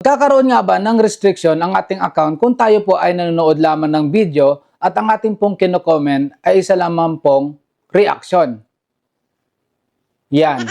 Magkakaroon nga ba ng restriction ang ating account kung tayo po ay nanonood lamang ng video at ang ating pong kino-comment ay isa lamang pong reaction? Yan.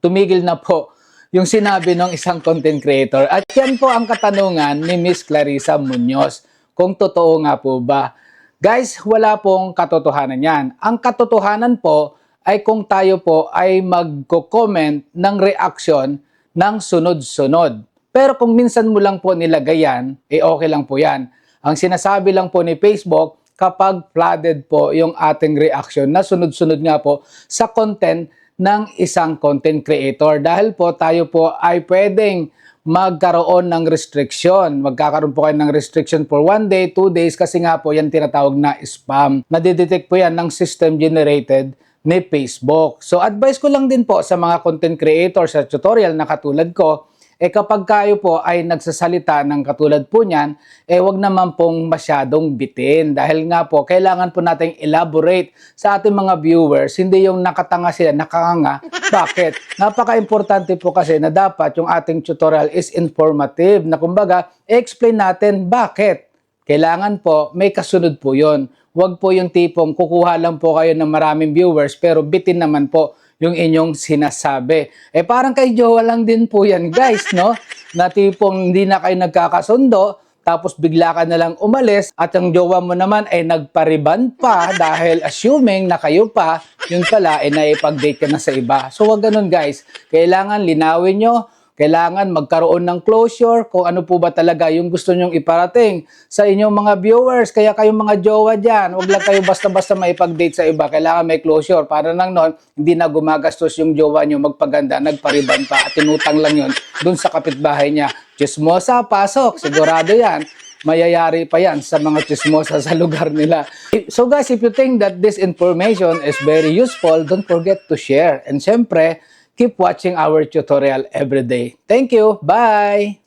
Tumigil na po yung sinabi ng isang content creator. At yan po ang katanungan ni Miss Clarissa Munoz. Kung totoo nga po ba? Guys, wala pong katotohanan yan. Ang katotohanan po ay kung tayo po ay magko-comment ng reaction ng sunod-sunod. Pero kung minsan mo lang po nilagay yan, okay lang po yan. Ang sinasabi lang po ni Facebook, kapag flooded po yung ating reaction na sunod-sunod nga po sa content ng isang content creator. Dahil po tayo po ay pwedeng magkaroon ng restriction. Magkakaroon po kayo ng restriction for 1 day, 2 days kasi nga po yan tinatawag na spam. Nadidetect po yan ng system generated ni Facebook. So advice ko lang din po sa mga content creators sa tutorial na katulad ko, kapag kayo po ay nagsasalita ng katulad po niyan, wag naman pong masyadong bitin. Dahil nga po, kailangan po nating elaborate sa ating mga viewers, hindi yung nakatanga sila, nakanganga. Bakit? Napaka-importante po kasi na dapat yung ating tutorial is informative, na kumbaga, explain natin bakit. Kailangan po, may kasunod po yon. Wag po yung tipong kukuha lang po kayo ng maraming viewers, pero bitin naman po yung inyong sinasabi. Parang kay jowa lang din po yan, guys, no? Na tipong hindi na kayo nagkakasundo, tapos bigla ka na lang umalis, at ang jowa mo naman ay nagpariban pa dahil assuming na kayo pa, yun pala ay naipag-date ka na sa iba. So wag ganun, guys. Kailangan linawin nyo, kailangan magkaroon ng closure kung ano po ba talaga yung gusto nyong iparating sa inyong mga viewers. Kaya kayong mga jowa dyan, huwag lang kayo basta-basta maipag-date sa iba. Kailangan may closure. Para nang noon, hindi na gumagastos yung jowa nyo magpaganda, nagpariban pa at tinutang lang yun dun sa kapitbahay niya. Chismosa, pasok. Sigurado yan. Mayayari pa yan sa mga chismosa sa lugar nila. So guys, if you think that this information is very useful, don't forget to share. And syempre, keep watching our tutorial every day. Thank you. Bye!